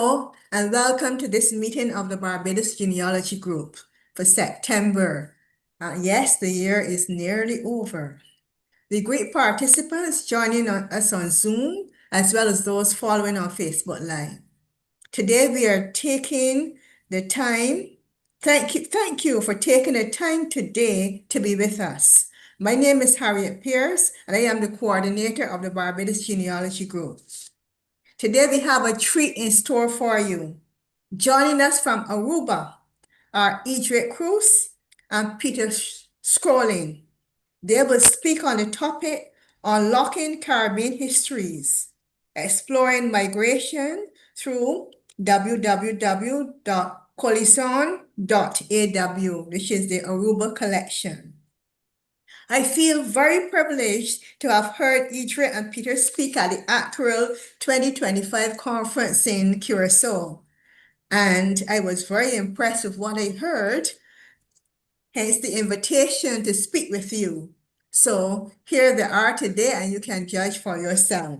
Hello, and welcome to this meeting of the Barbados Genealogy Group for September. Yes, the year is nearly over. The great participants joining us on Zoom, as well as those following on Facebook Live. Today we are taking the time. Thank you for taking the time today to be with us. My name is Harriet Pierce, and I am the coordinator of the Barbados Genealogy Group. Today we have a treat in store for you. Joining us from Aruba are Edric Cruz and Peter Scrolling. They will speak on the topic Unlocking Caribbean Histories, exploring migration through www.collision.aw, which is the Aruba Collection. I feel very privileged to have heard Idre and Peter speak at the Actual 2025 conference in Curacao. And I was very impressed with what I heard, hence the invitation to speak with you. So here they are today, and you can judge for yourself.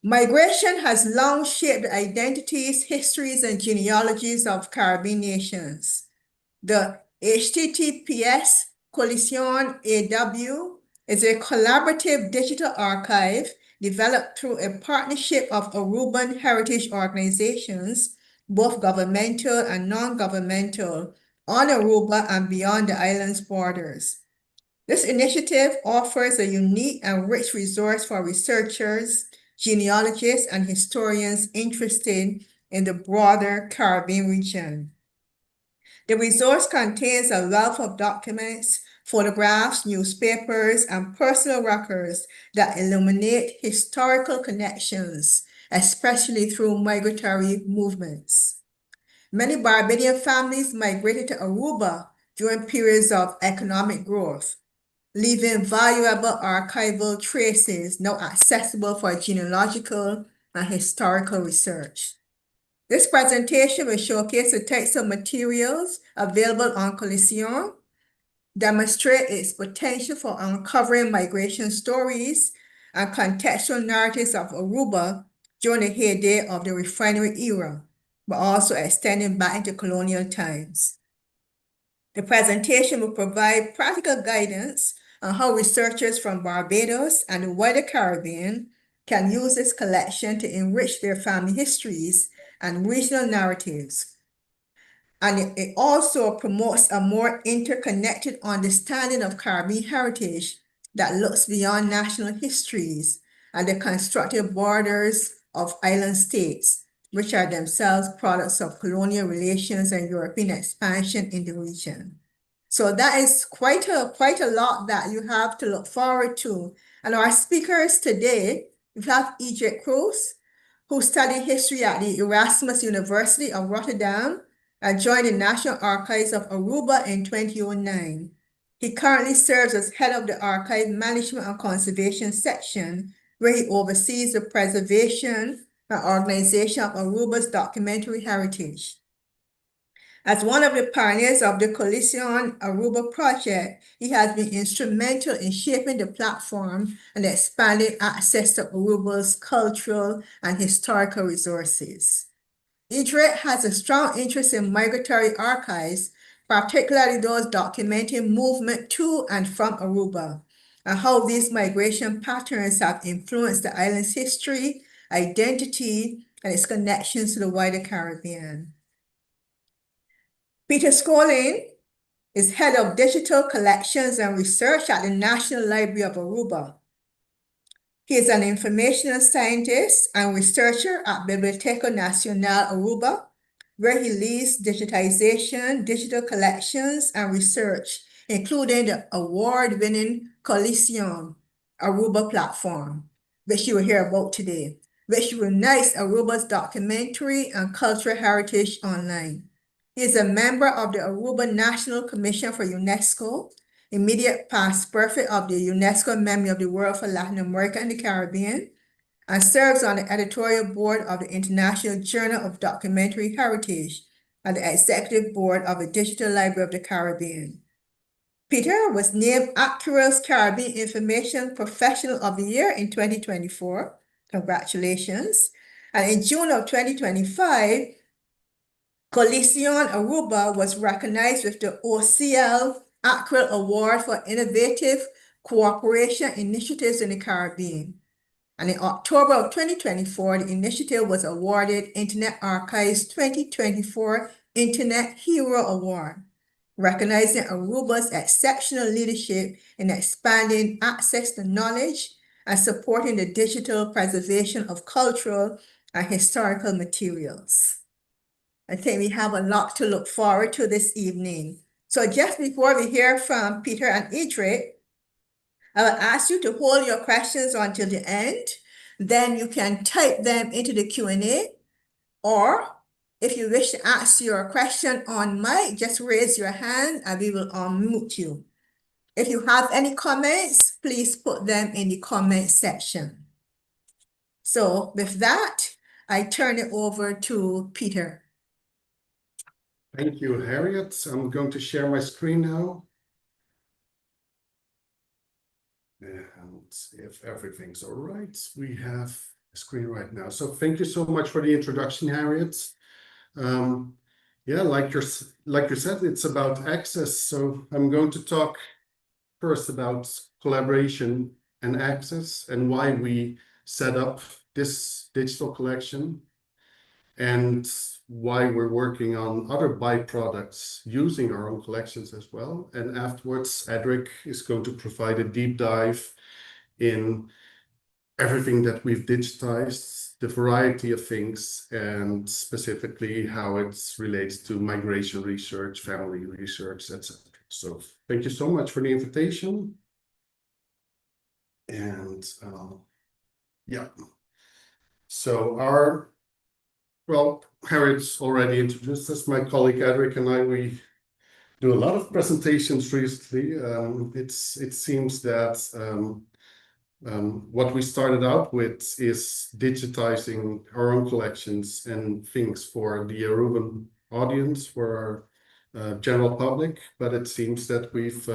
Migration has long shaped the identities, histories, and genealogies of Caribbean nations. The HTTPS Collision AW is a collaborative digital archive developed through a partnership of Aruban heritage organizations, both governmental and non-governmental, on Aruba and beyond the island's borders. This initiative offers a unique and rich resource for researchers, genealogists, and historians interested in the broader Caribbean region. The resource contains a wealth of documents, photographs, newspapers, and personal records that illuminate historical connections, especially through migratory movements. Many Barbadian families migrated to Aruba during periods of economic growth, leaving valuable archival traces now accessible for genealogical and historical research. This presentation will showcase the types of materials available on Collision, demonstrate its potential for uncovering migration stories and contextual narratives of Aruba during the heyday of the refinery era, but also extending back into colonial times. The presentation will provide practical guidance on how researchers from Barbados and the wider Caribbean can use this collection to enrich their family histories and regional narratives. And it also promotes a more interconnected understanding of Caribbean heritage that looks beyond national histories and the constructive borders of island states, which are themselves products of colonial relations and European expansion in the region. So that is quite a lot that you have to look forward to. And our speakers today, we have Edric Cruz, who studied history at the Erasmus University of Rotterdam and joined the National Archives of Aruba in 2009. He currently serves as head of the Archive Management and Conservation section, where he oversees the preservation and organization of Aruba's documentary heritage. As one of the pioneers of the Collision Aruba project, he has been instrumental in shaping the platform and expanding access to Aruba's cultural and historical resources. Idre has a strong interest in migratory archives, particularly those documenting movement to and from Aruba, and how these migration patterns have influenced the island's history, identity, and its connections to the wider Caribbean. Peter Scrolling is head of digital collections and research at the National Library of Aruba. He is an informational scientist and researcher at Biblioteca Nacional Aruba, where he leads digitization, digital collections, and research, including the award-winning Collision Aruba platform, which you will hear about today, which unites Aruba's documentary and cultural heritage online. He is a member of the Aruba National Commission for UNESCO, immediate past prefect of the UNESCO Memory of the World for Latin America and the Caribbean, and serves on the editorial board of the International Journal of Documentary Heritage and the executive board of the Digital Library of the Caribbean. Peter was named Accura's Caribbean Information Professional of the Year in 2024. Congratulations. And in June of 2025, Coalition Aruba was recognized with the OCL Acral Award for Innovative Cooperation Initiatives in the Caribbean. And in October of 2024, the initiative was awarded Internet Archive's 2024 Internet Hero Award, recognizing Aruba's exceptional leadership in expanding access to knowledge and supporting the digital preservation of cultural and historical materials. I think we have a lot to look forward to this evening. So just before we hear from Peter and Edric, I will ask you to hold your questions until the end. Then you can type them into the Q&A, or if you wish to ask your question on mic, just raise your hand and we will unmute you. If you have any comments, please put them in the comment section. So with that, I turn it over to Peter. Thank you, Harriet. I'm going to share my screen now. And if everything's all right, we have a screen right now. So thank you so much for the introduction, Harriet. Yeah, like you said, it's about access. So I'm going to talk first about collaboration and access and why we set up this digital collection and why we're working on other byproducts using our own collections as well. And afterwards, Edric is going to provide a deep dive in everything that we've digitized, the variety of things, and specifically how it relates to migration research, family research, etc. So thank you so much for the invitation. And yeah, so well, Harriet's already introduced us. My colleague Edric and I, we do a lot of presentations recently. It seems that what we started out with is digitizing our own collections and things for the Aruban audience, for our general public. But it seems that we've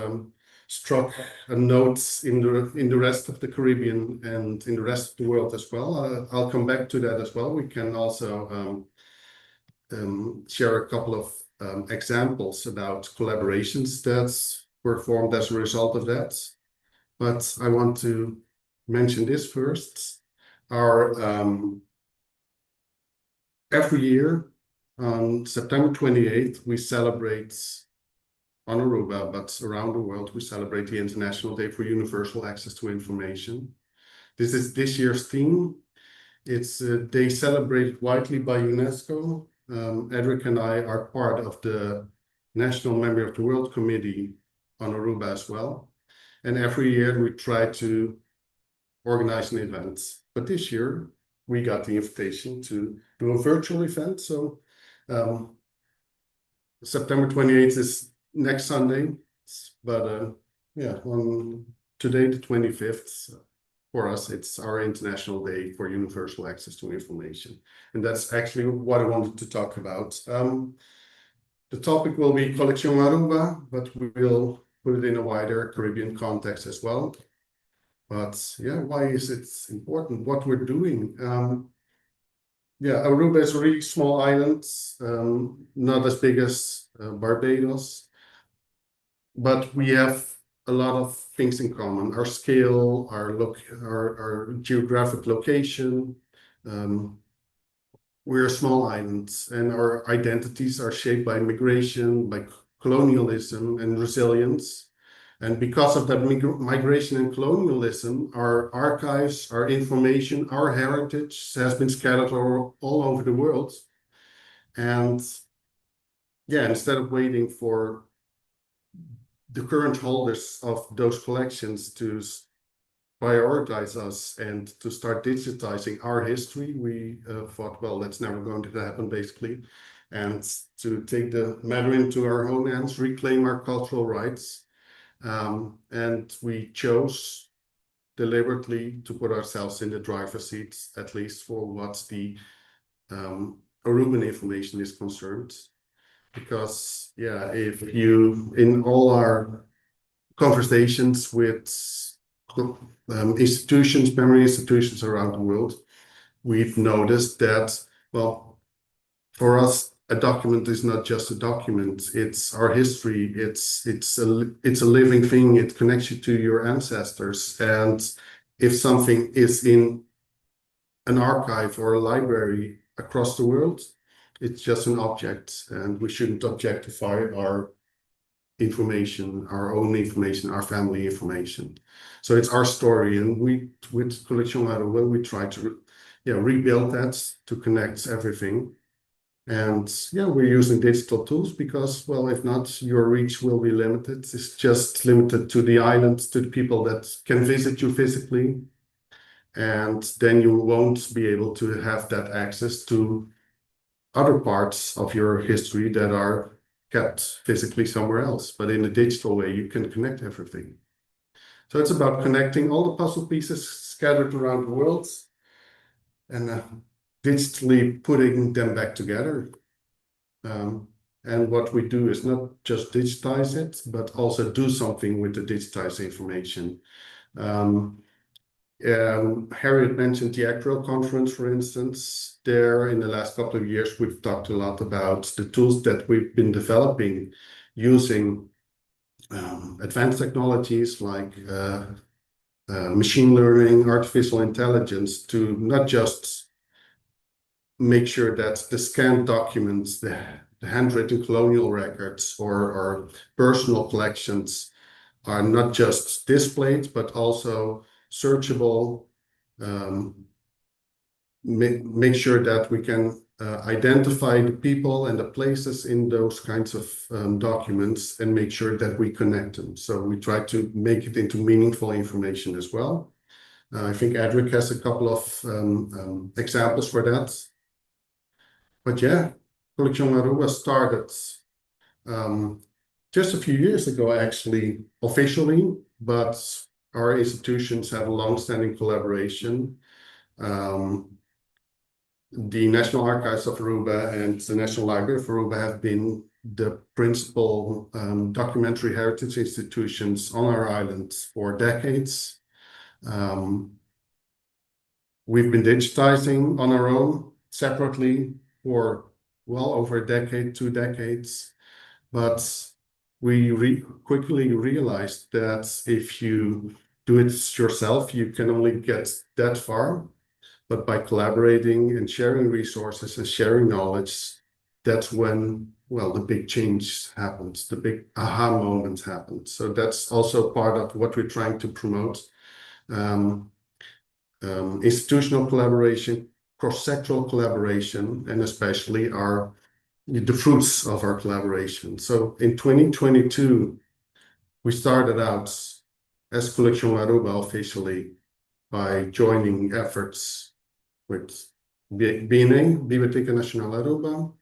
struck a note in the rest of the Caribbean and in the rest of the world as well. I'll come back to that as well. We can also share a couple of examples about collaborations that were formed as a result of that. But I want to mention this first. Every year on September 28th, we celebrate on Aruba, but around the world, we celebrate the International Day for Universal Access to Information. This is this year's theme. It's a day celebrated widely by UNESCO. Edric and I are part of the National Memory of the World Committee on Aruba as well. And every year we try to organize an event. But this year we got the invitation to do a virtual event. So September 28th is next Sunday. But yeah, on today, the 25th, for us, it's our International Day for Universal Access to Information. And that's actually what I wanted to talk about. The topic will be Collection Aruba, but we will put it in a wider Caribbean context as well. But yeah, why is it important? What we're doing? Yeah, Aruba is a really small island, not as big as Barbados, but we have a lot of things in common. Our scale, our geographic location. We're a small island, and our identities are shaped by migration, by colonialism and resilience. And because of that migration and colonialism, our archives, our information, our heritage has been scattered all over the world. And yeah, instead of waiting for the current holders of those collections to prioritize us and to start digitizing our history, we thought, well, that's never going to happen, basically. And to take the matter into our own hands, reclaim our cultural rights. And we chose deliberately to put ourselves in the driver's seat, at least for what the Aruban information is concerned. Because, yeah, if you, in all our conversations with institutions, memory institutions around the world, we've noticed that, well, for us, a document is not just a document. It's our history. It's a living thing. It connects you to your ancestors. And if something is in an archive or a library across the world, it's just an object, and we shouldn't objectify our information, our own information, our family information. So it's our story, and we, with Collection Aruba, we try to, rebuild that to connect everything. And yeah, we're using digital tools because, well, if not, your reach will be limited. It's just limited to the island, to the people that can visit you physically. And then you won't be able to have that access to other parts of your history that are kept physically somewhere else. But in a digital way, you can connect everything. So it's about connecting all the puzzle pieces scattered around the world and digitally putting them back together. And what we do is not just digitize it, but also do something with the digitized information. Harriet mentioned the ACRO conference, for instance. There, in the last couple of years, we've talked a lot about the tools that we've been developing using advanced technologies like machine learning, artificial intelligence, to not just make sure that the scanned documents, the handwritten colonial records or personal collections are not just displayed, but also searchable. Make sure that we can identify the people and the places in those kinds of documents and make sure that we connect them. So we try to make it into meaningful information as well. I think Edric has a couple of examples for that. But yeah, Collection Aruba started just a few years ago, actually, officially, but our institutions have a long-standing collaboration. The National Archives of Aruba and the National Library of Aruba have been the principal documentary heritage institutions on our island for decades. We've been digitizing on our own separately for well over a decade, 2 decades, but we quickly realized that if you do it yourself, you can only get that far. But by collaborating and sharing resources and sharing knowledge, that's when, well, the big change happens, the big aha moment happens. So that's also part of what we're trying to promote. Institutional collaboration, cross-sectoral collaboration, and especially the fruits of our collaboration. So in 2022, we started out as Collection Aruba officially by joining efforts with BNA, Biblioteca Nacional Aruba,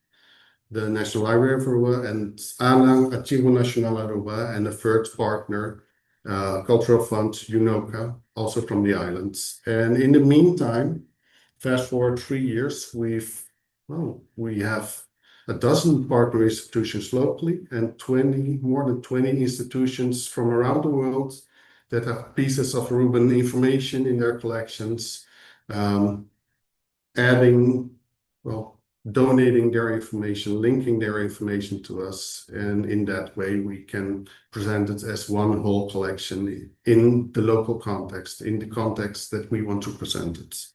the National Library of Aruba, and ANA, Archivo Nacional Aruba, and a third partner, Cultural Fund, UNOCA, also from the islands. And in the meantime, fast forward 3 years, we have a dozen partner institutions locally and more than 20 institutions from around the world that have pieces of Aruban information in their collections, donating their information, linking their information to us. And in that way, we can present it as one whole collection in the local context, in the context that we want to present it.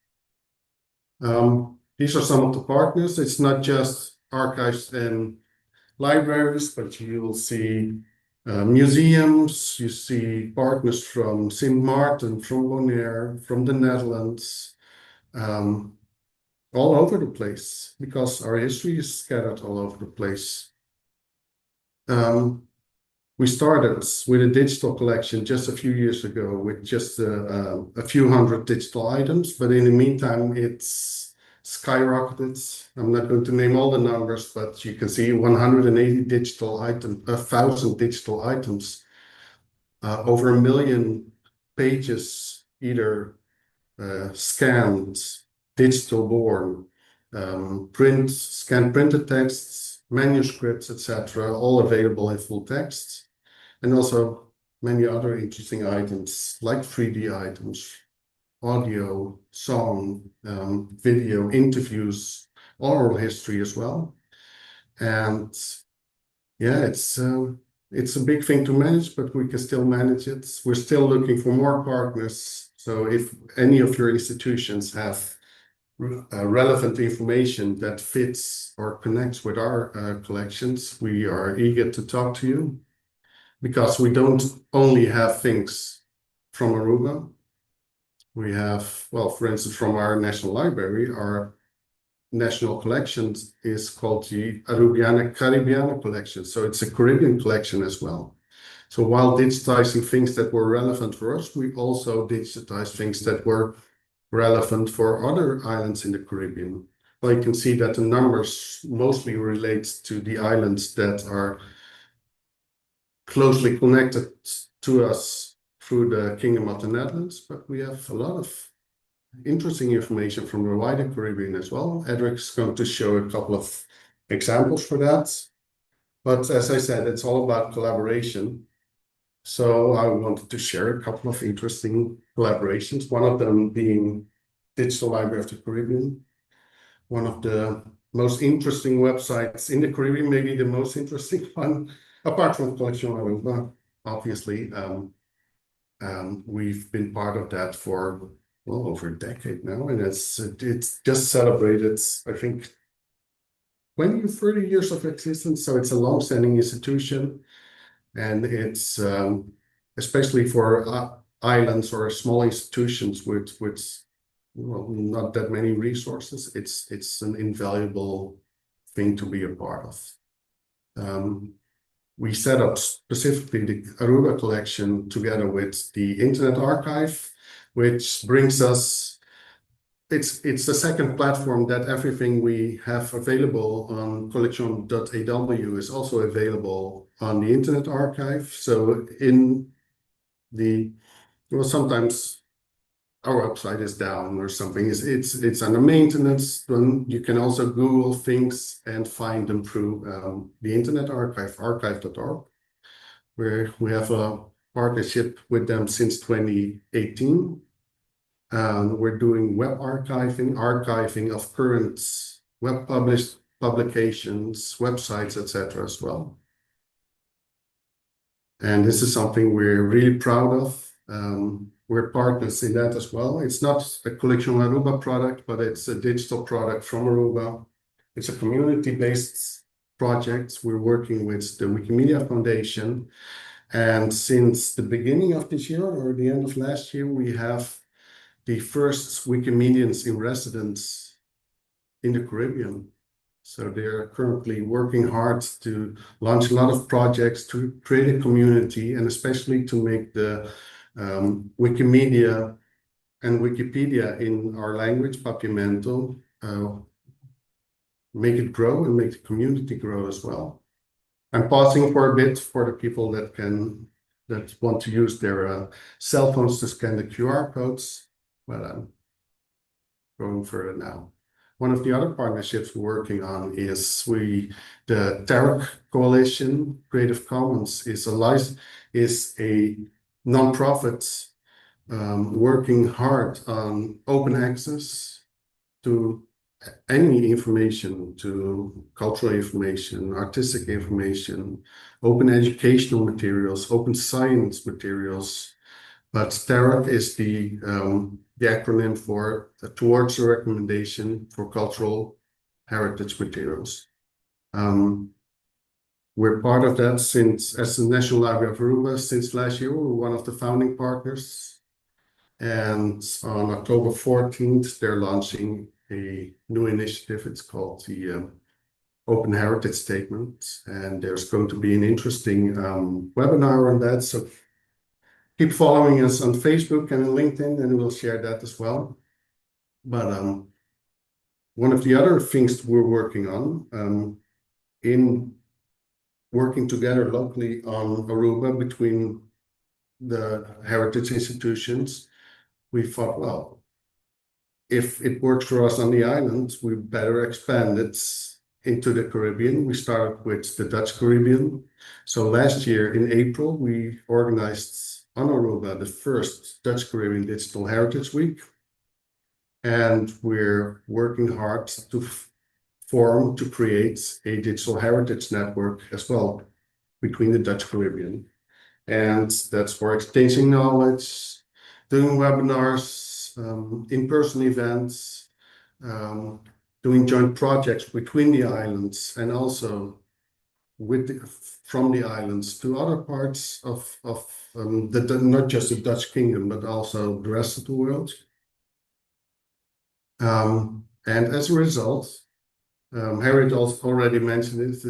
These are some of the partners. It's not just archives and libraries, but you will see museums, you see partners from Sint Maarten, from Bonaire, from the Netherlands, all over the place, because our history is scattered all over the place. We started with a digital collection just a few years ago with just a few hundred digital items, but in the meantime, it's skyrocketed. I'm not going to name all the numbers, but you can see 180 digital items, 1,000 digital items, over 1 million pages, either scanned, digital born, scanned printed texts, manuscripts, etc., all available in full text, and also many other interesting items like 3D items, audio, song, video, interviews, oral history as well. And yeah, it's a big thing to manage, but we can still manage it. We're still looking for more partners. So if any of your institutions have relevant information that fits or connects with our collections, we are eager to talk to you, because we don't only have things from Aruba. We have, well, for instance, from our National Library, our national collection is called the Caribbean Collection. So it's a Caribbean collection as well. So while digitizing things that were relevant for us, we also digitized things that were relevant for other islands in the Caribbean. Well, you can see that the numbers mostly relate to the islands that are closely connected to us through the Kingdom of the Netherlands, but we have a lot of interesting information from the wider Caribbean as well. Edric's going to show a couple of examples for that. But as I said, it's all about collaboration. So I wanted to share a couple of interesting collaborations, one of them being Digital Library of the Caribbean, one of the most interesting websites in the Caribbean, maybe the most interesting one, apart from Collection Aruba, obviously. We've been part of that for well over a decade now, and it's just celebrated, I think, 20 or 30 years of existence. So it's a long-standing institution, and it's especially for islands or small institutions with well, not that many resources. It's an invaluable thing to be a part of. We set up specifically the Aruba Collection together with the Internet Archive, which brings us, it's the second platform that everything we have available on collection.aw is also available on the Internet Archive. So well, sometimes our website is down or something, it's under maintenance, then you can also Google things and find them through the Internet Archive, archive.org, where we have a partnership with them since 2018. We're doing web archiving of current web published publications, websites, etc. as well. And this is something we're really proud of. We're partners in that as well. It's not a Collection Aruba product, but it's a digital product from Aruba. It's a community-based project. We're working with the Wikimedia Foundation. And since the beginning of this year or the end of last year, we have the first Wikimedians in residence in the Caribbean. So they're currently working hard to launch a lot of projects to create a community, and especially to make the Wikimedia and Wikipedia in our language, Papiamento, make it grow and make the community grow as well. I'm pausing for a bit for the people that want to use their cell phones to scan the QR codes, but I'm going further now. One of the other partnerships we're working on is the TARC Coalition. Creative Commons is a nonprofit working hard on open access to any information, to cultural information, artistic information, open educational materials, open science materials. But TARC is the acronym for Towards a Recommendation for Cultural Heritage Materials. We're part of that as the National Library of Aruba since last year. We're one of the founding partners. And on October 14th, they're launching a new initiative. It's called the Open Heritage Statement. And there's going to be an interesting webinar on that. So keep following us on Facebook and LinkedIn, and we'll share that as well. But one of the other things we're working on, in working together locally on Aruba between the heritage institutions, we thought, well, if it works for us on the island, we better expand it into the Caribbean. We started with the Dutch Caribbean. So last year in April, we organized on Aruba the first Dutch Caribbean Digital Heritage Week. and we're working hard to create a digital heritage network as well between the Dutch Caribbean. And that's for exchanging knowledge, doing webinars, in-person events, doing joint projects between the islands, and also from the islands to other parts of not just the Dutch Kingdom, but also the rest of the world. And as a result, Harriet also already mentioned it.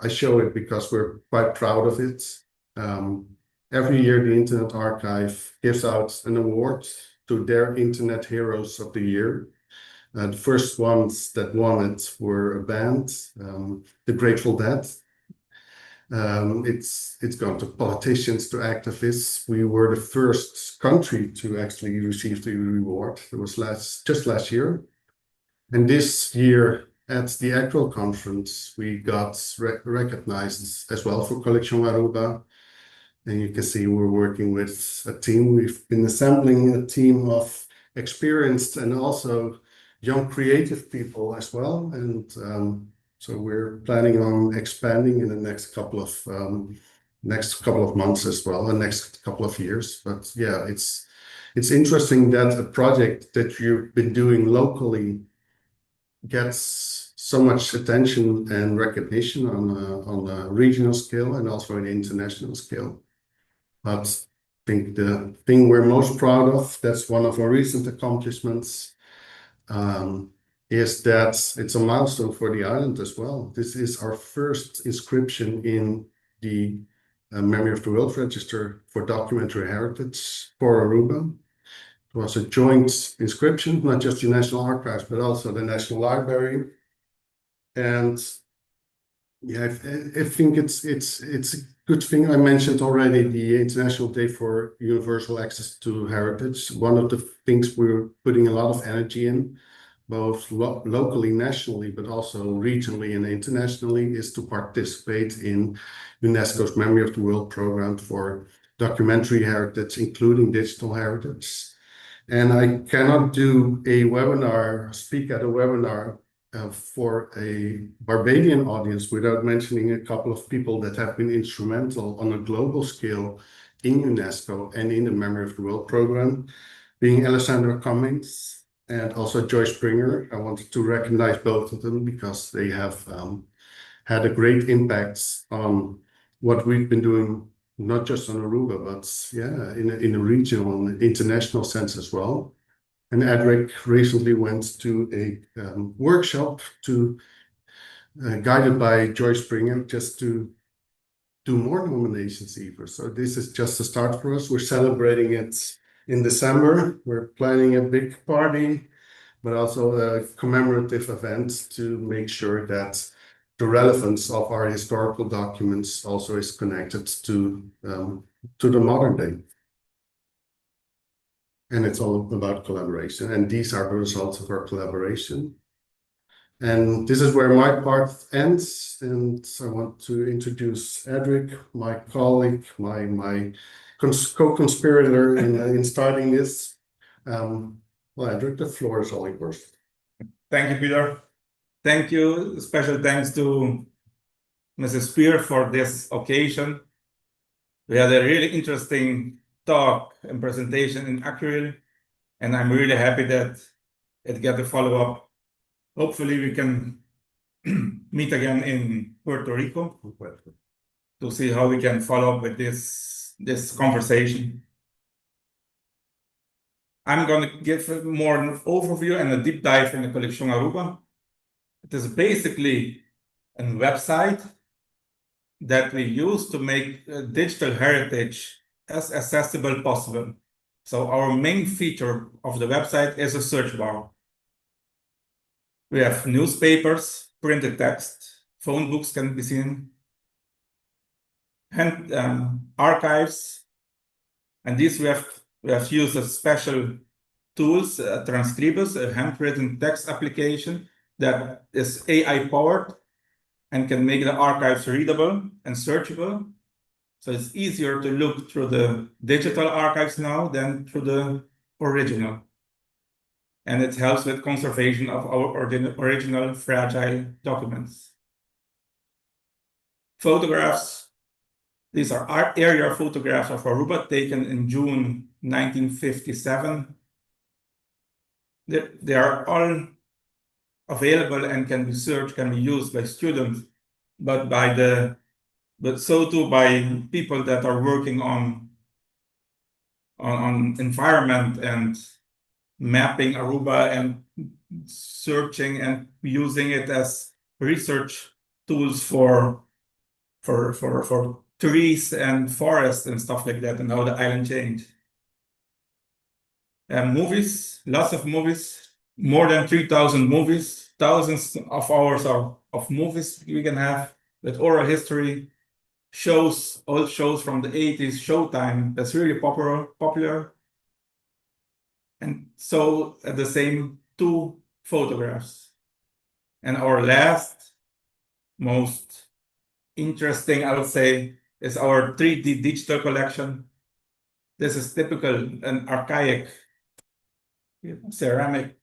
I show it because we're quite proud of it. Every year, the Internet Archive gives out an award to their Internet Heroes of the Year. The first ones that won it were a band, the Grateful Dead. It's gone to politicians, to activists. We were the first country to actually receive the reward. It was just last year. And this year, at the actual conference, we got recognized as well for Collection Aruba. And you can see we're working with a team. We've been assembling a team of experienced and also young creative people as well. And so we're planning on expanding in the next couple of months as well, the next couple of years. But yeah, it's interesting that a project that you've been doing locally gets so much attention and recognition on a regional scale and also an international scale. But I think the thing we're most proud of, that's one of our recent accomplishments, is that it's a milestone for the island as well. This is our first inscription in the Memory of the World Register for documentary heritage for Aruba. It was a joint inscription, not just the National Archives, but also the National Library. And yeah, I think it's a good thing. I mentioned already the International Day for Universal Access to Heritage. One of the things we're putting a lot of energy in, both locally, nationally, but also regionally and internationally, is to participate in UNESCO's Memory of the World program for documentary heritage, including digital heritage. And I cannot do a webinar, speak at a webinar for a Barbadian audience without mentioning a couple of people that have been instrumental on a global scale in UNESCO and in the Memory of the World program, being Alessandra Cummings and also Joyce Springer. I wanted to recognize both of them because they have had a great impact on what we've been doing, not just on Aruba, but yeah, in a regional and international sense as well. And Edric recently went to a workshop guided by Joyce Springer, just to do more nominations even. So this is just a start for us. We're celebrating it in December. We're planning a big party, but also a commemorative event to make sure that the relevance of our historical documents also is connected to the modern day. And it's all about collaboration. And these are the results of our collaboration. And this is where my part ends. And I want to introduce Edric, my colleague, my co-conspirator in starting this. Well, Edric, the floor is all yours. Thank you, Peter. Thank you. Special thanks to Mrs. Spear for this occasion. We had a really interesting talk and presentation in April, and I'm really happy that it got a follow-up. Hopefully we can meet again in Puerto Rico to see how we can follow up with this conversation. I'm going to give more an overview and a deep dive in the Collection Aruba. It is basically a website that we use to make digital heritage as accessible as possible. So our main feature of the website is a search bar. We have newspapers, printed text, phone books can be seen, and archives. And these we have used a special tools, Transcribus, a handwritten text application that is AI powered and can make the archives readable and searchable. So it's easier to look through the digital archives now than through the original. and it helps with conservation of our original fragile documents. Photographs. These are area photographs of Aruba taken in June 1957. They are all available and can be searched, can be used by students, but so too by people that are working on environment and mapping Aruba and searching and using it as research tools for trees and forests and stuff like that, and how the island changed. Movies, lots of movies, more than 3,000 movies, thousands of hours of movies we can have with oral history, shows, old shows from the 80s, Showtime, that's really popular. And so at the same 2 photographs. And our last, most interesting, I would say, is our 3D digital collection. This is typical, an archaic ceramic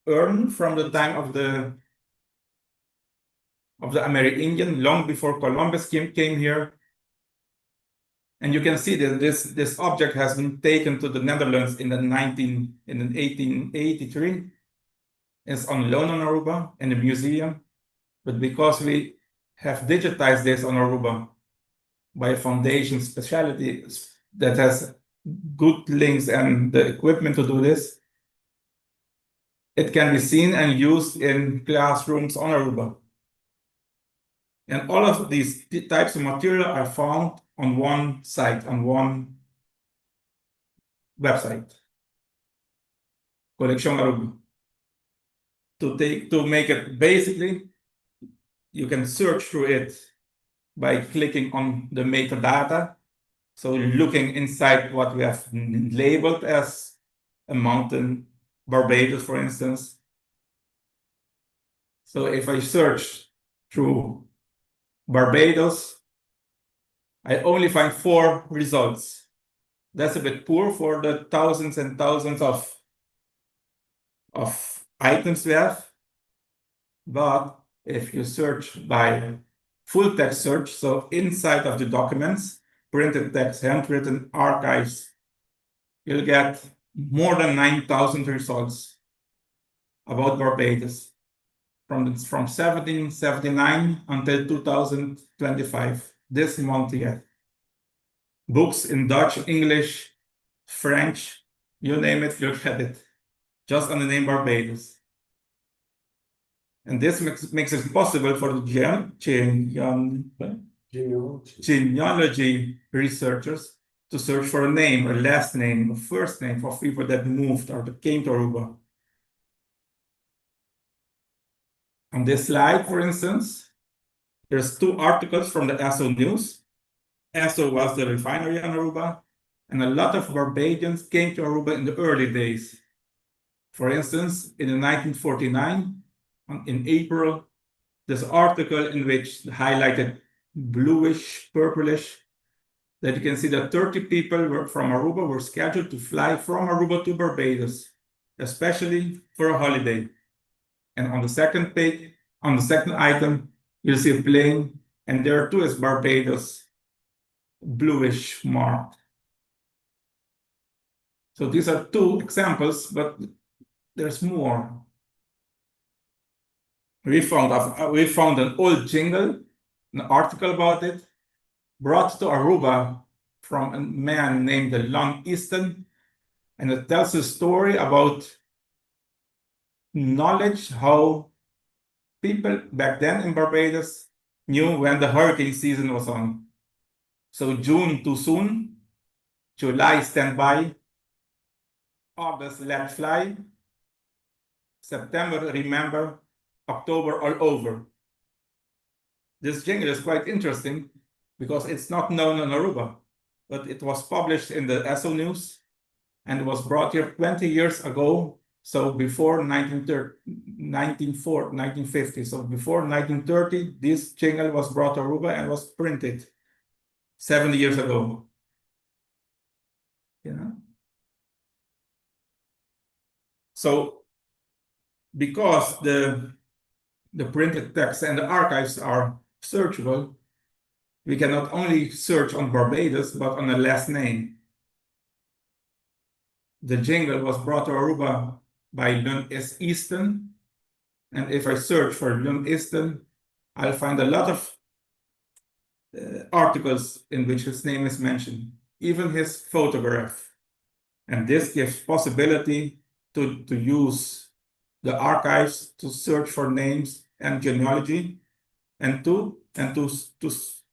urn from the time of the Amerindian, long before Columbus came here. And you can see that this object has been taken to the Netherlands in 1883. It's on loan on Aruba in the museum. But because we have digitized this on Aruba by a foundation specialty that has good links and the equipment to do this, it can be seen and used in classrooms on Aruba. And all of these types of material are found on one site, on one website, Collection Aruba. To make it, basically, you can search through it by clicking on the metadata. So looking inside what we have labeled as a mountain, Barbados, for instance. So if I search through Barbados, I only find 4 results. That's a bit poor for the thousands and thousands of items we have. But if you search by full text search, so inside of the documents, printed text, handwritten archives, you'll get more than 9,000 results about Barbados from 1779 until 2025, this month yet. Books in Dutch, English, French, you name it, you'll get it, just on the name Barbados. And this makes it possible for the genealogy researchers to search for a name, or last name, or first name for people that moved or that came to Aruba. On this slide, for instance, there's 2 articles from the Esso News. Esso was the refinery on Aruba, and a lot of Barbadians came to Aruba in the early days. For instance, in 1949, in April, this article in which highlighted bluish, purplish, that you can see that 30 people from Aruba were scheduled to fly from Aruba to Barbados, especially for a holiday. And on the second page, on the second item, you'll see a plane, and there too is Barbados, bluish marked. So these are 2 examples, but there's more. We found an old jingle, an article about it, brought to Aruba from a man named Long Easton, and it tells a story about knowledge, how people back then in Barbados knew when the hurricane season was on. So June, too soon. July, stand by. August, let fly. September, remember. October, all over. This jingle is quite interesting because it's not known on Aruba, but it was published in the Esso News and was brought here 20 years ago. So before 1950. So before 1930, this jingle was brought to Aruba and was printed 70 years ago. You know? So because the printed text and the archives are searchable, we can not only search on Barbados, but on the last name. The jingle was brought to Aruba by Lund S. Easton. And if I search for Lund Easton, I'll find a lot of articles in which his name is mentioned, even his photograph. And this gives possibility to use the archives to search for names and genealogy, and to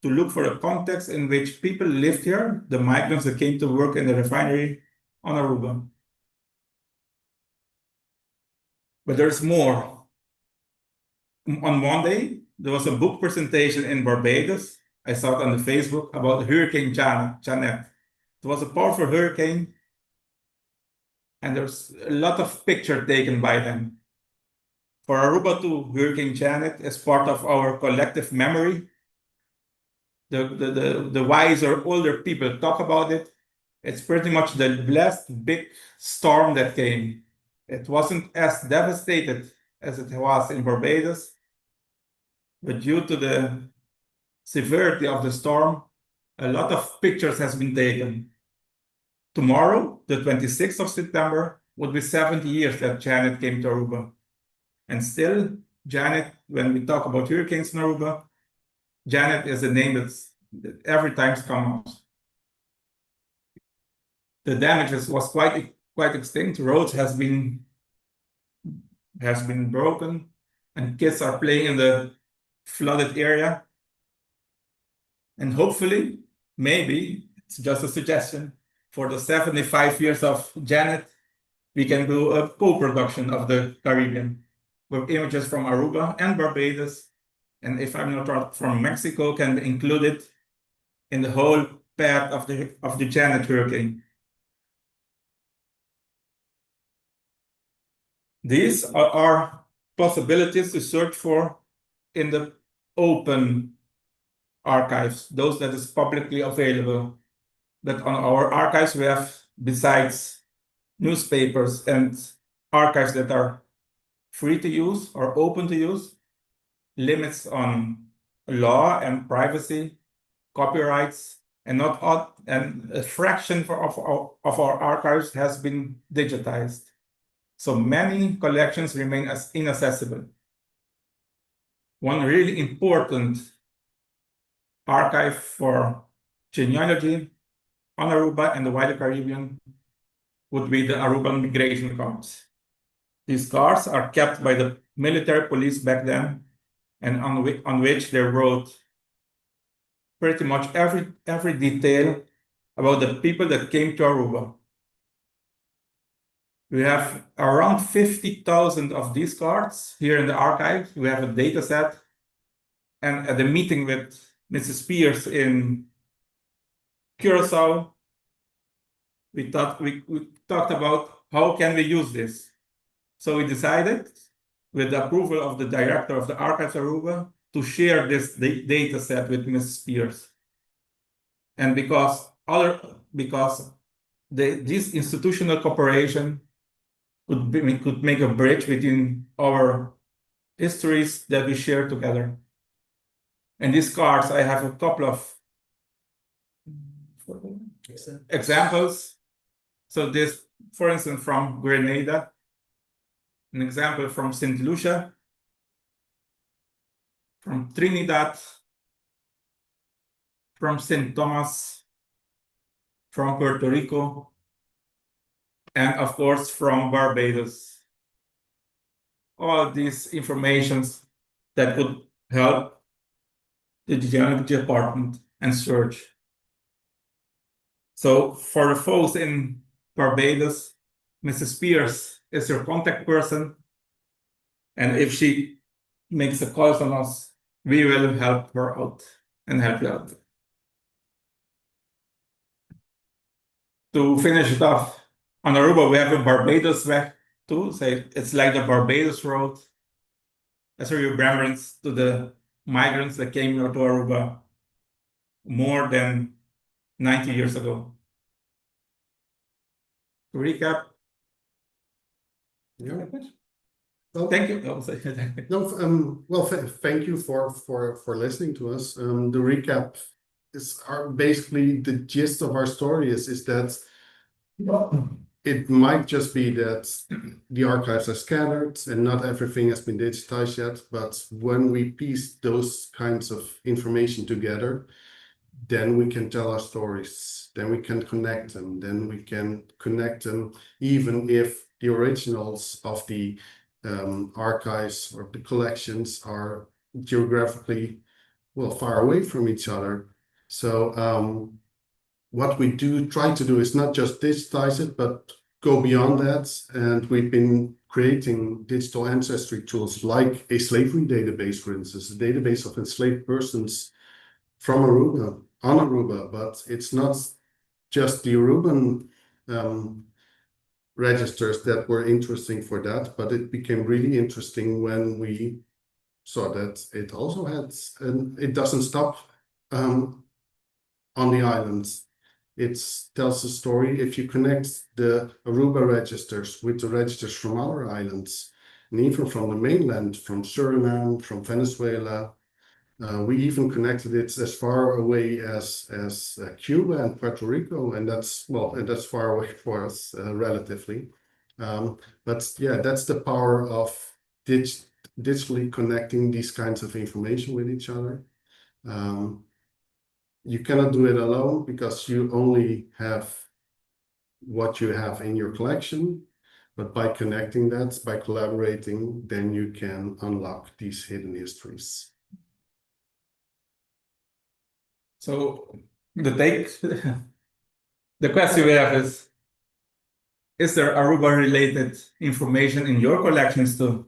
look for the context in which people lived here, the migrants that came to work in the refinery on Aruba. But there's more. On Monday, there was a book presentation in Barbados. I saw it on the Facebook about Hurricane Janet. It was a powerful hurricane, and there's a lot of pictures taken by them. For Aruba too, Hurricane Janet is part of our collective memory. The wiser, older people talk about it. It's pretty much the last big storm that came. It wasn't as devastated as it was in Barbados, but due to the severity of the storm, a lot of pictures has been taken. Tomorrow, the 26th of September, would be 70 years that Janet came to Aruba. And still, Janet, when we talk about hurricanes in Aruba, Janet is a name that every time comes out. The damages was quite extinct. Roads has been broken, and kids are playing in the flooded area. And hopefully, maybe, it's just a suggestion, for the 75 years of Janet, we can do a co-production of the Caribbean with images from Aruba and Barbados, and if I'm not wrong, from Mexico, can be included in the whole path of the Janet hurricane. These are possibilities to search for in the open archives, those that is publicly available. But on our archives, we have, besides newspapers and archives that are free to use or open to use, limits on law and privacy, copyrights, and a fraction of our archives has been digitized. So many collections remain as inaccessible. One really important archive for genealogy on Aruba and the wider Caribbean would be the Aruban migration cards. These cards are kept by the military police back then, and on which they wrote pretty much every detail about the people that came to Aruba. We have around 50,000 of these cards here in the archive. We have a data set. And at the meeting with Mrs. Spears in Curacao, we talked about how can we use this. So we decided, with the approval of the director of the Archives Aruba, to share this data set with Mrs. Spears. And because this institutional cooperation could make a bridge between our histories that we share together. And these cards, I have a couple of examples. So this, for instance, from Grenada, an example from St. Lucia, from Trinidad, from St. Thomas, from Puerto Rico, and of course from Barbados. All these informations that could help the genealogy department and search. So for the folks in Barbados, Mrs. Spears is your contact person, and if she makes a call on us, we will help her out and help you out. To finish it off, on Aruba, we have a Barbados Weg too. So it's like the Barbados Road as a remembrance to the migrants that came to Aruba more than 90 years ago. To recap, Well, Thank you. no, well, thank you for listening to us. The recap is basically the gist of our story is that it might just be that the archives are scattered and not everything has been digitized yet. But when we piece those kinds of information together, then we can tell our stories, then we can connect them, even if the originals of the archives or the collections are geographically, well, far away from each other. So what we try to do is not just digitize it, but go beyond that. And we've been creating digital ancestry tools like a slavery database, for instance, a database of enslaved persons from Aruba, on Aruba, but it's not just the Aruban registers that were interesting for that, but it became really interesting when we saw that it also had, and it doesn't stop on the islands. It tells a story. If you connect the Aruba registers with the registers from our islands, and even from the mainland, from Suriname, from Venezuela, we even connected it as far away as Cuba and Puerto Rico, and that's far away for us relatively. But yeah, that's the power of digitally connecting these kinds of information with each other. You cannot do it alone because you only have what you have in your collection. But by connecting that, by collaborating, then you can unlock these hidden histories. So the question we have is there Aruba related information in your collections too?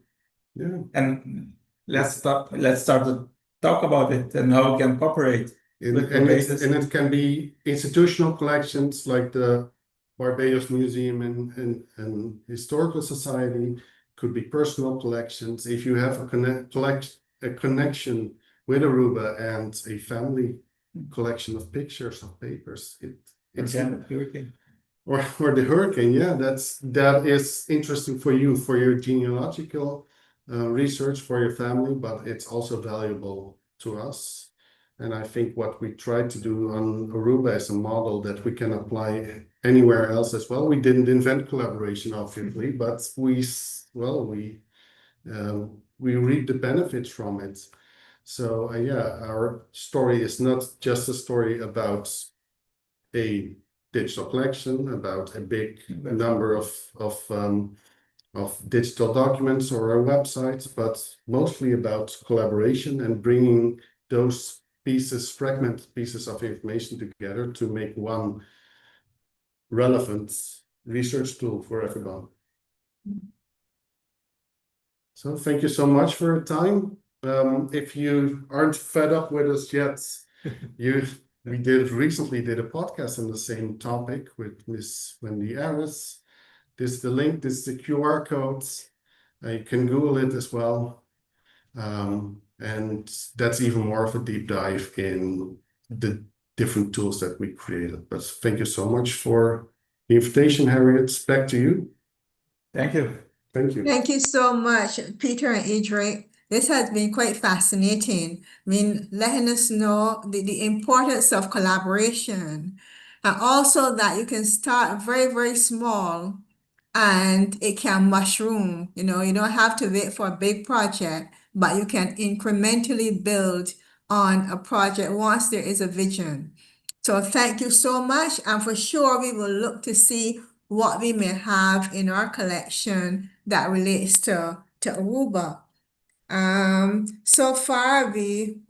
Yeah. And let's start to talk about it and how we can cooperate. And it can be institutional collections like the Barbados Museum and Historical Society, could be personal collections. If you have a connection with Aruba and a family collection of pictures of papers, it's Hurricane. or the hurricane, yeah, that is interesting for you for your genealogical research for your family, but it's also valuable to us. And I think what we tried to do on Aruba is a model that we can apply anywhere else as well. We didn't invent collaboration, obviously, but we reap the benefits from it. So yeah, our story is not just a story about a digital collection, about a big number of digital documents or our websites, but mostly about collaboration and bringing those fragmented pieces of information together to make one relevant research tool for everyone. So thank you so much for your time. If you aren't fed up with us yet, we recently did a podcast on the same topic with Miss Wendy Harris. This is the link, this is the QR codes. You can Google it as well. And that's even more of a deep dive in the different tools that we created. But thank you so much for the invitation, Harriet. Back to you. Thank you. Thank you. Thank you so much, Peter and Idre. This has been quite fascinating. I mean, letting us know the importance of collaboration, and also that you can start very, very small and it can mushroom. You know, you don't have to wait for a big project, but you can incrementally build on a project once there is a vision. So thank you so much. And for sure, we will look to see what we may have in our collection that relates to Aruba. So far we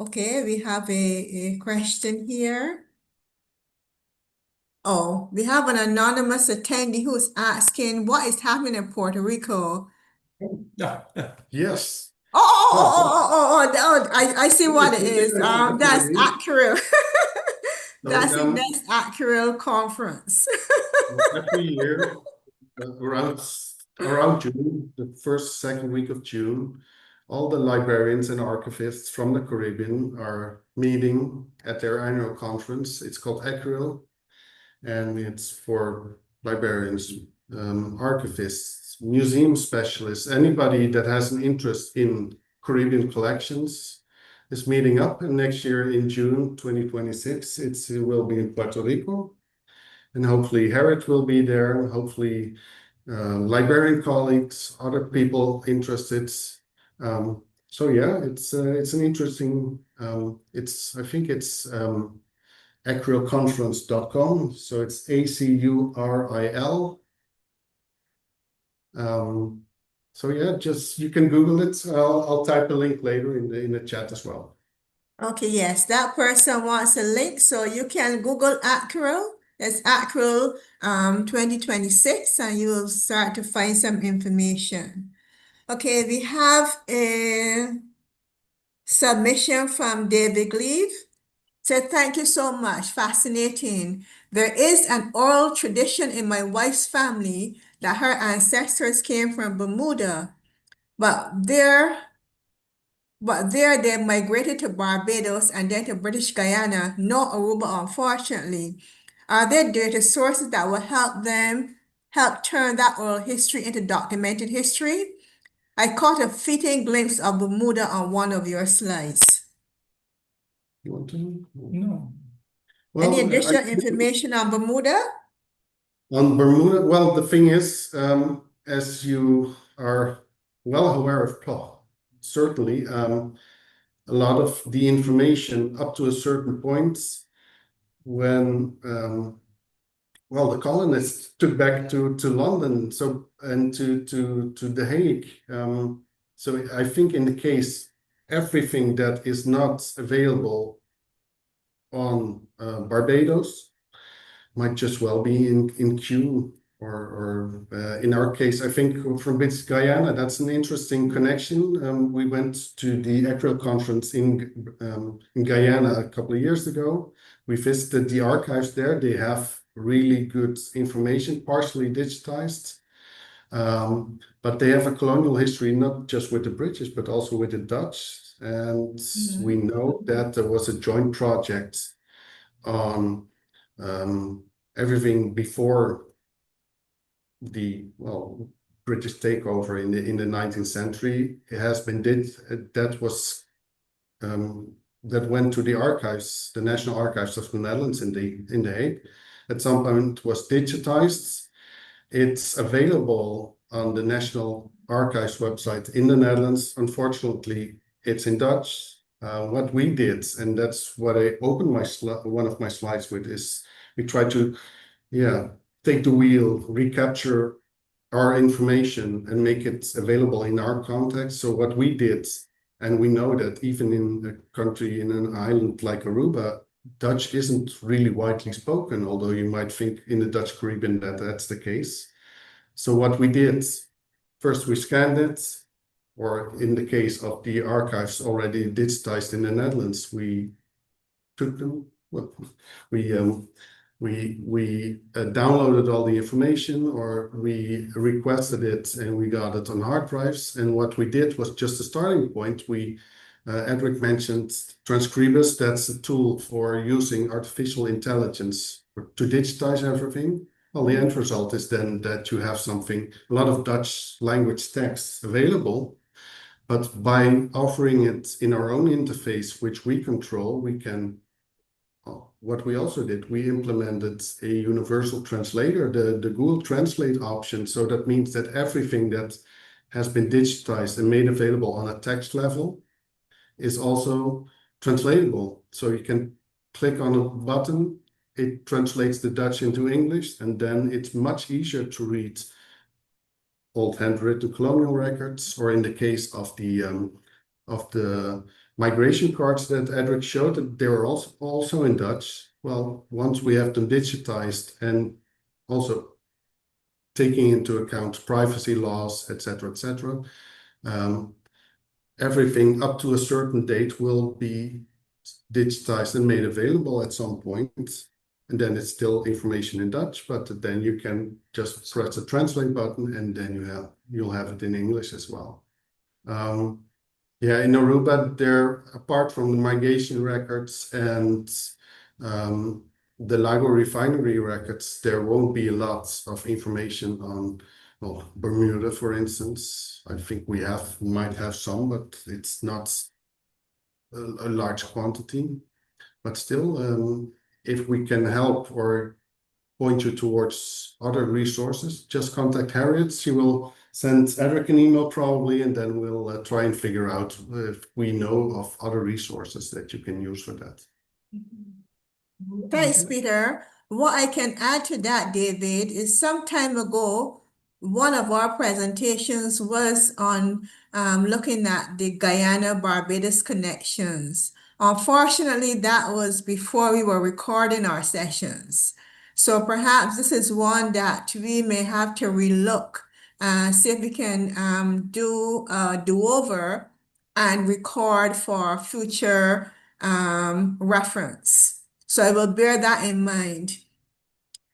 have a question here. Oh, we have an anonymous attendee who's asking what is happening in Puerto Rico. Yes. I see what it is. That's Accurate. That's the next Accurate conference. Every year, around June, the first, second week of June, all the librarians and archivists from the Caribbean are meeting at their annual conference. It's called Accurate, and it's for librarians, archivists, museum specialists, anybody that has an interest in Caribbean collections is meeting up. And next year in June 2026, it will be in Puerto Rico. And hopefully Harriet will be there. Hopefully librarian colleagues, other people interested. So yeah, it's an interesting. I think it's acrilconference.com. So it's ACURIL. So yeah, just you can Google it. I'll type a link later in the chat as well. Okay, yes, that person wants a link, so you can Google Acryl. That's Acryl 2026, and you will start to find some information. Okay, we have a submission from David Gleave. So thank you so much. Fascinating. There is an oral tradition in my wife's family that her ancestors came from Bermuda, but there they migrated to Barbados and then to British Guyana, no Aruba, unfortunately. Are there data sources that will help turn that oral history into documented history? I caught a fleeting glimpse of Bermuda on one of your slides. You want to? No. Any Well, additional information on Bermuda? on Bermuda, well, the thing is, as you are well aware of, certainly, a lot of the information up to a certain point when well, the colonists took back to London, so and to The Hague. So I think in the case, everything that is not available on Barbados might just well be in Kew or in our case, I think from British Guyana. That's an interesting connection. We went to the Acryl conference in Guyana a couple of years ago. We visited the archives there. They have really good information, partially digitized. But they have a colonial history, not just with the British, but also with the Dutch. And we know that there was a joint project on everything before the British takeover in the 19th century. It has been that went to the archives, the National Archives of the Netherlands in the Hague. At some point was digitized. It's available on the National Archives website in the Netherlands. Unfortunately, it's in Dutch. What we did, and that's what I opened one of my slides with, is we tried to take the wheel, recapture our information and make it available in our context. So what we did, and we know that even in a country, in an island like Aruba, Dutch isn't really widely spoken, although you might think in the Dutch Caribbean that that's the case. So what we did, first we scanned it, or in the case of the archives already digitized in the Netherlands, we took them, we downloaded all the information, or we requested it and we got it on hard drives. And what we did was just a starting point. Edric mentioned Transcribus. That's a tool for using artificial intelligence to digitize everything. Well, the end result is then that you have a lot of Dutch language text available, but by offering it in our own interface, which we control, we can. What we also did, we implemented a universal translator, the Google Translate option. So that means that everything that has been digitized and made available on a text level is also translatable. So you can click on a button, it translates the Dutch into English, and then it's much easier to read old handwritten colonial records, or in the case of the migration cards that Edric showed, that they were also in Dutch. Well, once we have them digitized and also taking into account privacy laws, etc., everything up to a certain date will be digitized and made available at some point. And then it's still information in Dutch, but then you can just press the translate button, and then you'll have it in English as well. In Aruba, apart from the migration records and the Lago refinery records, there won't be lots of information on well, Bermuda, for instance. I think we might have some, but it's not a large quantity. But still, if we can help or point you towards other resources, just contact Harriet. She will send Edric an email probably, and then we'll try and figure out if we know of other resources that you can use for that. Thanks, Peter. What I can add to that, David, is some time ago, one of our presentations was on looking at the Guyana-Barbados connections. Unfortunately, that was before we were recording our sessions. So perhaps this is one that we may have to relook, see if we can do a do-over and record for future reference. So I will bear that in mind.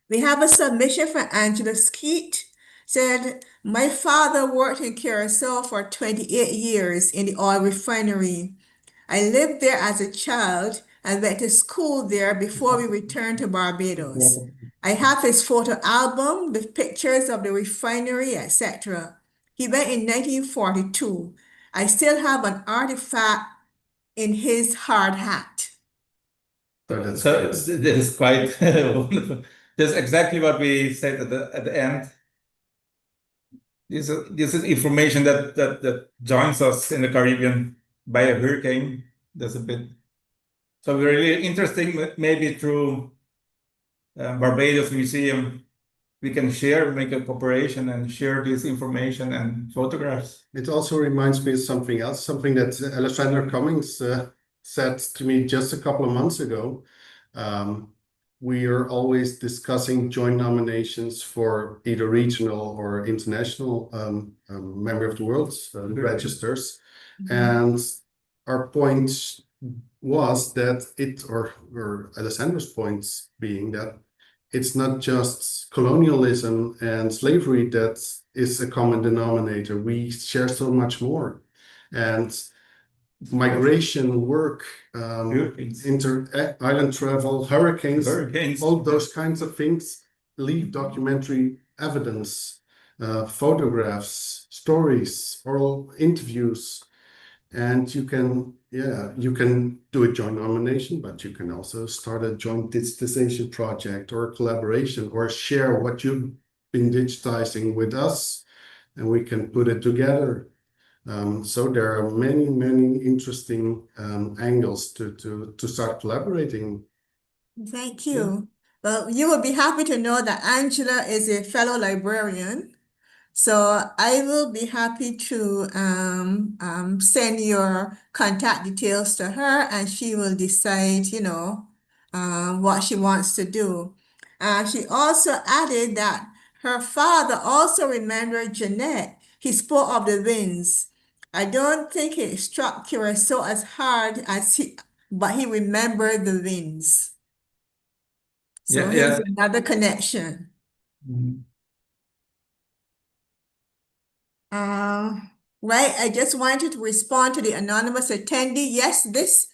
We have a submission from Angela Skeet. Said, my father worked in Curacao for 28 years in the oil refinery. I lived there as a child and went to school there before we returned to Barbados. I have his photo album with pictures of the refinery, etc. He went in 1942. I still have an artifact in his hard hat. So this is quite wonderful. That's exactly what we said at the end. This is information that joins us in the Caribbean by a hurricane. That's a bit. So we're really interesting. Maybe through Barbados Museum, we can make a cooperation and share this information and photographs. It also reminds me of something else, something that Alexander Cummings said to me just a couple of months ago. We are always discussing joint nominations for either regional or international member of the world registers. And our point was that or Alessandra's points being that it's not just colonialism and slavery that is a common denominator. We share so much more. And migration, work, island travel, hurricanes, all those kinds of things leave documentary evidence, photographs, stories, oral interviews. And you can do a joint nomination, but you can also start a joint digitization project or a collaboration or share what you've been digitizing with us, and we can put it together. So there are many, many interesting angles to start collaborating. Thank you. Well, you will be happy to know that Angela is a fellow librarian. So I will be happy to send your contact details to her, and she will decide, what she wants to do. She also added that her father also remembered Jeanette. He spoke of the winds. I don't think it struck Curacao as hard as but he remembered the winds. So here's another connection. Right, I just wanted to respond to the anonymous attendee. Yes, this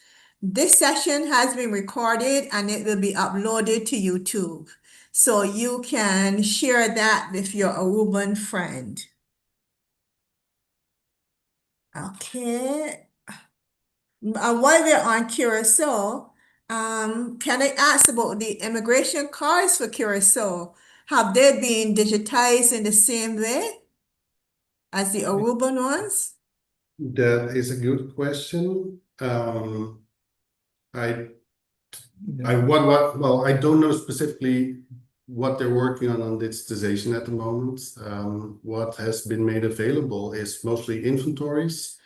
session has been recorded and it will be uploaded to YouTube. So you can share that with your Aruban friend. Okay. While we're on Curacao, can I ask about the immigration cards for Curacao? Have they been digitized in the same way as the Aruban ones? That is a good question. I don't know specifically what they're working on digitization at the moment. What has been made available is mostly inventories,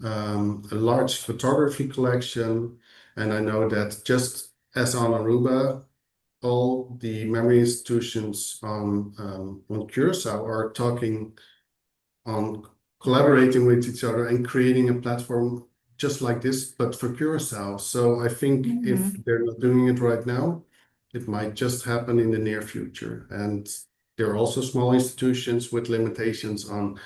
a large photography collection, and I know that just as on Aruba, all the memory institutions on Curacao are talking on collaborating with each other and creating a platform just like this, but for Curacao. So I think if they're not doing it right now, it might just happen in the near future. And there are also small institutions with limitations on,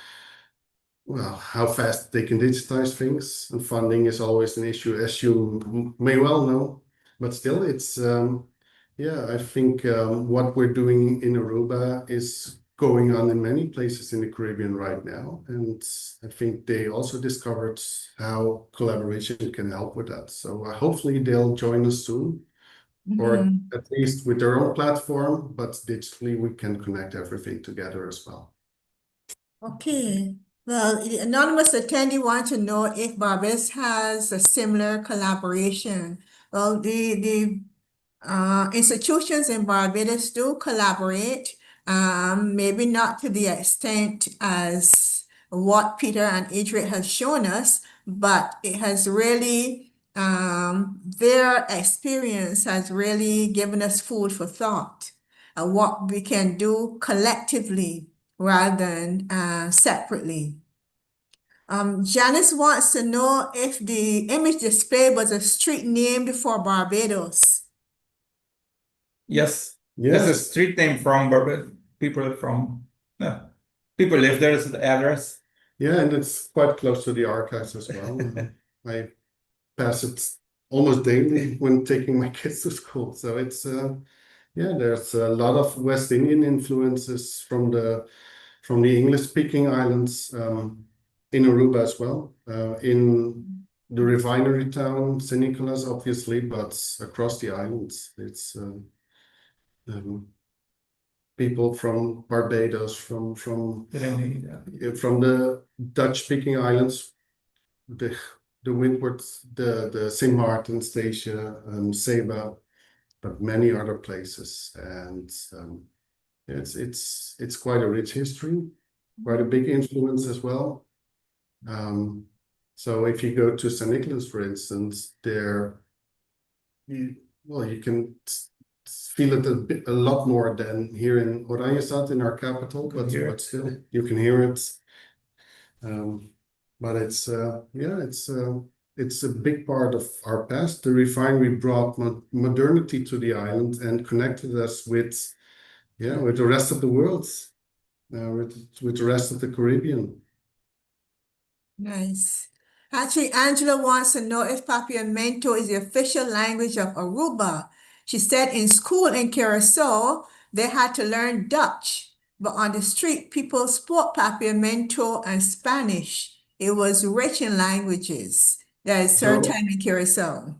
well, how fast they can digitize things. And funding is always an issue, as you may well know. But still, it's, I think what we're doing in Aruba is going on in many places in the Caribbean right now. And I think they also discovered how collaboration can help with that. So hopefully they'll join us soon, or at least with their own platform, but digitally we can connect everything together as well. Okay. Well, the anonymous attendee wants to know if Barbados has a similar collaboration. Well, the institutions in Barbados do collaborate, maybe not to the extent as what Peter and Idrit have shown us, but it has really, their experience has really given us food for thought of what we can do collectively rather than separately. Janice wants to know if the image displayed was a street named for Barbados. Yes, Yes. that's a street name from Barbados. People live there. Is the address. Yeah, and it's quite close to the archives as well. I pass it almost daily when taking my kids to school. So it's yeah, there's a lot of West Indian influences from the English-speaking islands in Aruba as well. In the refinery town, St. Nicholas, obviously, but across the islands, it's people from Barbados, from the Dutch-speaking islands, the Windwards, the St. Martin, Statia, Saba, but many other places, and it's quite a rich history, quite a big influence as well. So if you go to St. Nicholas, for instance, you can feel it a lot more than here in Oranjestad, in our capital, but still you can hear it. But it's it's a big part of our past. The refinery brought modernity to the island and connected us with the rest of the world, with the rest of the Caribbean. Nice. Actually, Angela wants to know if Papiamento is the official language of Aruba. She said in school in Curacao, they had to learn Dutch, but on the street, people spoke Papiamento and Spanish. It was rich in languages. There is certain time in Curacao.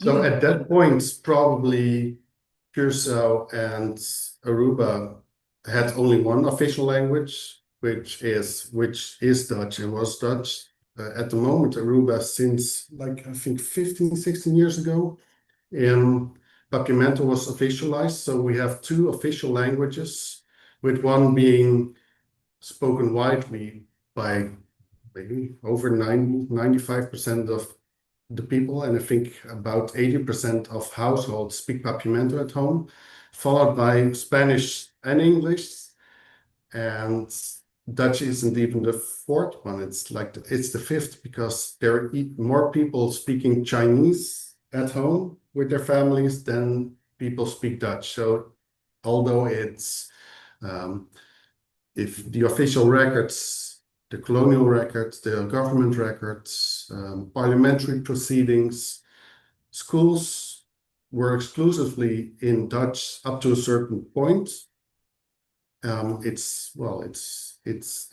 So at that point, probably Curacao and Aruba had only one official language, which is Dutch, and was Dutch. At the moment, Aruba, since like I think 15, 16 years ago, Papiamento was officialized. So we have two official languages, with one being spoken widely by maybe over 95% of the people, and I think about 80% of households speak Papiamento at home, followed by Spanish and English, and Dutch isn't even the fourth one. It's the fifth, because there are more people speaking Chinese at home with their families than people speak Dutch. So although it's if the official records, the colonial records, the government records, parliamentary proceedings, schools were exclusively in Dutch up to a certain point. It's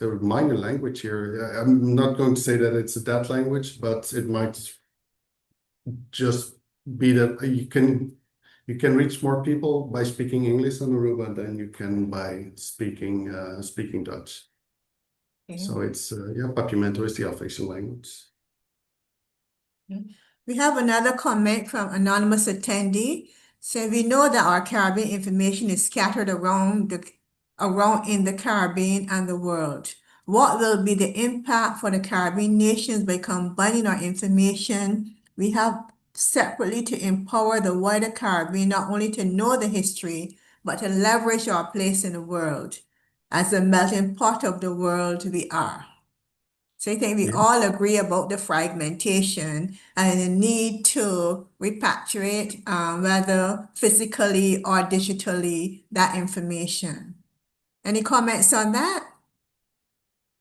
a minor language here. I'm not going to say that it's a dead language, but it might just be that you can reach more people by speaking English on Aruba than you can by speaking Dutch. Okay. So it's Papiamento is the official language. We have another comment from anonymous attendee. So we know that our Caribbean information is scattered around in the Caribbean and the world. What will be the impact for the Caribbean nations by combining our information we have separately to empower the wider Caribbean, not only to know the history, but to leverage our place in the world as a melting pot of the world we are? So I think we all agree about the fragmentation and the need to repatriate, whether physically or digitally, that information. Any comments on that?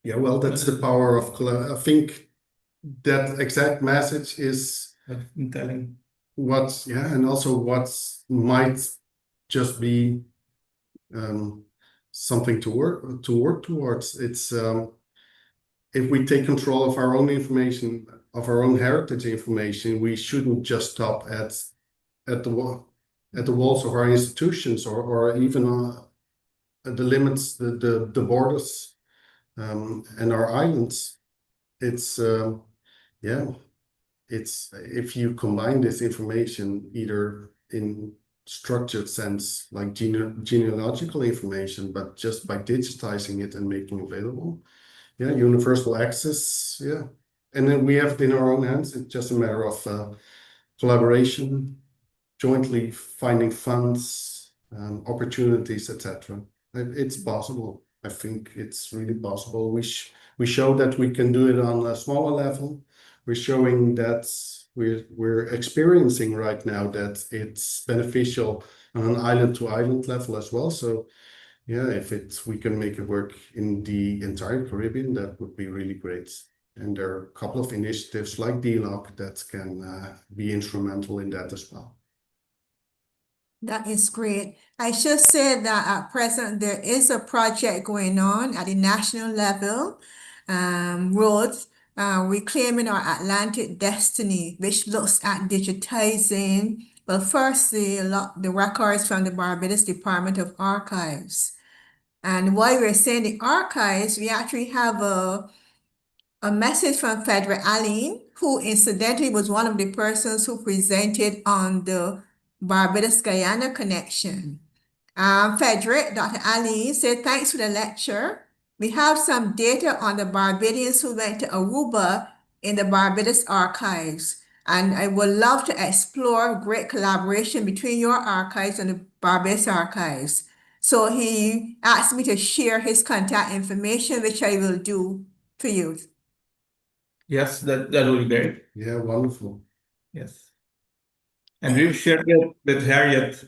Yeah, well, that's the power of I think that exact message is telling and also what might just be something to work towards. It's if we take control of our own information, of our own heritage information, we shouldn't just stop at the walls of our institutions or even at the limits, the borders, and our islands. It's yeah, it's if you combine this information either in structured sense like genealogical information, but just by digitizing it and making available, yeah, universal access, yeah, and then we have it in our own hands. It's just a matter of collaboration, jointly finding funds, opportunities, etc. It's possible. I think it's really possible. We show that we can do it on a smaller level. We're showing that we're experiencing right now that it's beneficial on an island to island level as well. So yeah, if we can make it work in the entire Caribbean, that would be really great. And there are a couple of initiatives like DLOC that can be instrumental in that as well. That is great. I should say that at present there is a project going on at the national level, roads, reclaiming our Atlantic destiny, which looks at digitizing, well, first the records from the Barbados Department of Archives. And while we're saying the archives, we actually have a message from Frederick Allen, who incidentally was one of the persons who presented on the Barbados-Guyana connection. Frederick, Dr. Ali, said, thanks for the lecture. We have some data on the Barbadians who went to Aruba in the Barbados archives. And I would love to explore great collaboration between your archives and the Barbados archives. So he asked me to share his contact information, which I will do for you. Yes, that will be great. Yeah, wonderful. Yes. And we've shared it with Harriet,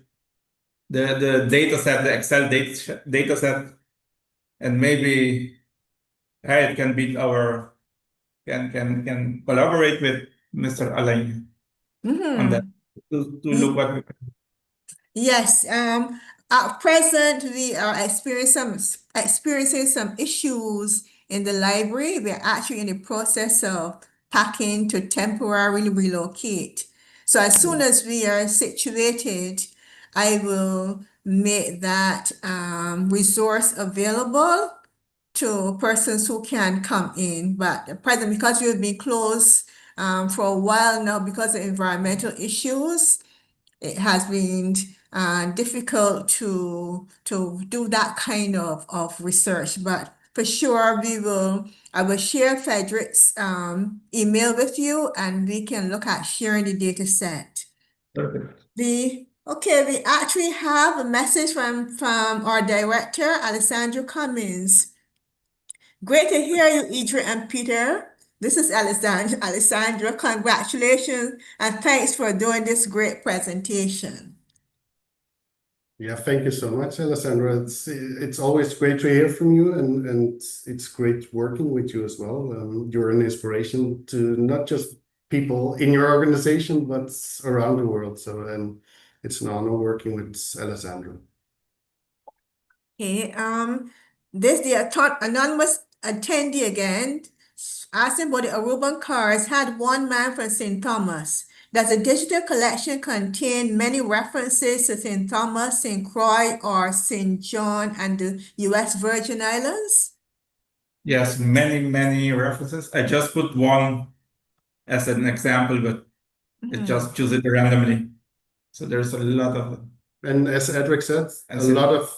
the data set, the Excel data set, and maybe Harriet can be can collaborate with Mr. Alain on that to look what we Yes, at present we are experiencing some issues in the library. We're actually in the process of packing to temporarily relocate. So as soon as we are situated, I will make that resource available to persons who can come in. But at present, because we've been closed for a while now because of environmental issues, it has been difficult to do that kind of research. But for sure, I will share Frederick's email with you and we can look at sharing the data set. Perfect. We actually have a message from our director, Alessandro Cummins. Great to hear you, Idra and Peter. This is Alessandro. Congratulations and thanks for doing this great presentation. Yeah, thank you so much, Alessandra. It's always great to hear from you, and it's great working with you as well. You're an inspiration to not just people in your organization, but around the world. So, it's an honor working with Alessandra. Okay, this the anonymous attendee again, asking about the Aruban cards, had one man from St. Thomas. Does the digital collection contain many references to St. Thomas, St. Croix, or St. John and the U.S. Virgin Islands? Yes, many references. I just put one as an example, but I just choose it randomly. So there's a lot of And as Edric said, a lot of,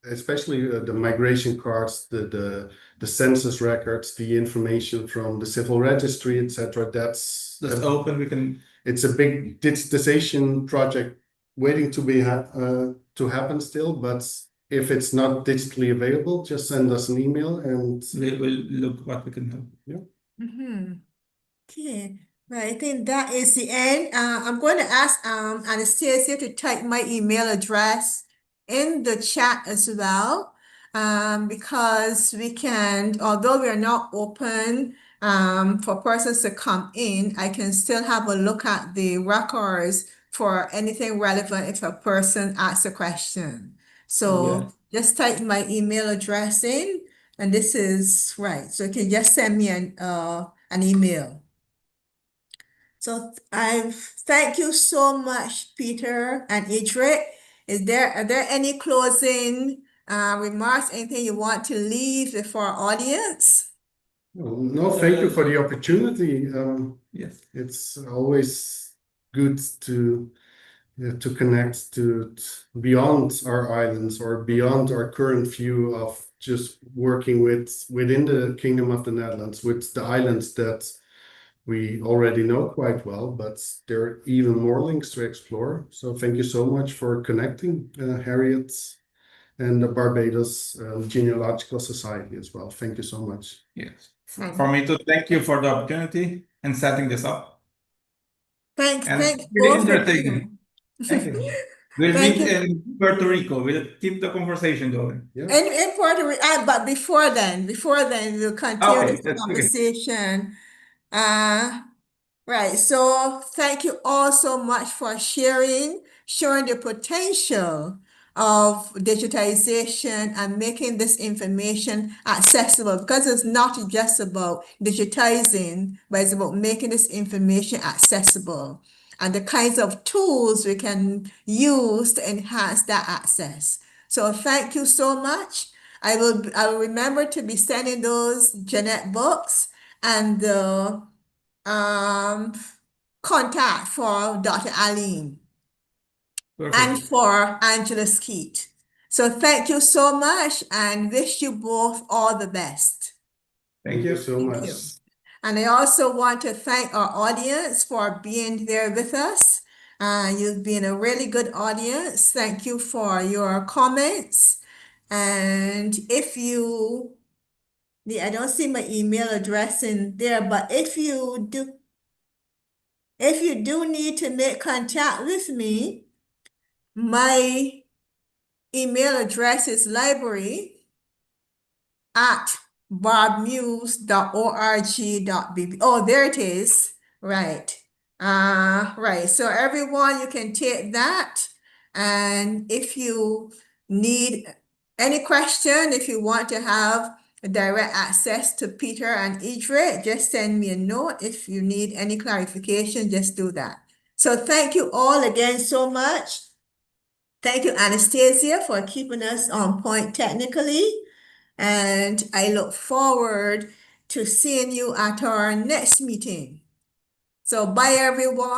especially the migration cards, the census records, the information from the civil registry, etc. That's open. We can. It's a big digitization project waiting to be to happen still. But if it's not digitally available, just send us an email and we'll look what we can help. Yeah. Okay. Right, I think that is the end. I'm going to ask Anastasia to type my email address in the chat as well, because we can, although we are not open for persons to come in, I can still have a look at the records for anything relevant if a person asks a question. So just type my email address in, and this is right. So you can just send me an email. So I thank you so much, Peter and Idrit. Are there any closing remarks, anything you want to leave for our audience? No, thank you for the opportunity. Yes. It's always good to connect to beyond our islands or beyond our current view of just working within the Kingdom of the Netherlands, with the islands that we already know quite well, but there are even more links to explore. So thank you so much for connecting, Harriet, and the Barbados Genealogical Society as well. Thank you so much. Yes. For me to thank you for the opportunity and setting this up. Thanks And really both of interesting. you. Thank you. We'll Thank meet you. in Puerto Rico. We'll keep the conversation going. Yeah. In Puerto Rico, but before then, we'll continue Okay, this that's okay. conversation. Right. So thank you all so much for showing the potential of digitization and making this information accessible, because it's not just about digitizing, but it's about making this information accessible and the kinds of tools we can use to enhance that access. So thank you so much. I will remember to be sending those Jeanette books and the contact for Dr. Aline and Perfect. for Angela Skeet. So thank you so much and wish you both all the best. Thank you so Thank much. you. And I also want to thank our audience for being there with us. You've been a really good audience. Thank you for your comments. And if you, I don't see my email address in there, but if you do need to make contact with me, my email address is library@barbmuse.org.bb. Oh, there it is. Right. Right. So everyone, you can take that. And if you need any question, if you want to have direct access to Peter and Idrit, just send me a note. If you need any clarification, just do that. So thank you all again so much. Thank you, Anastasia, for keeping us on point technically. And I look forward to seeing you at our next meeting. So bye, everyone.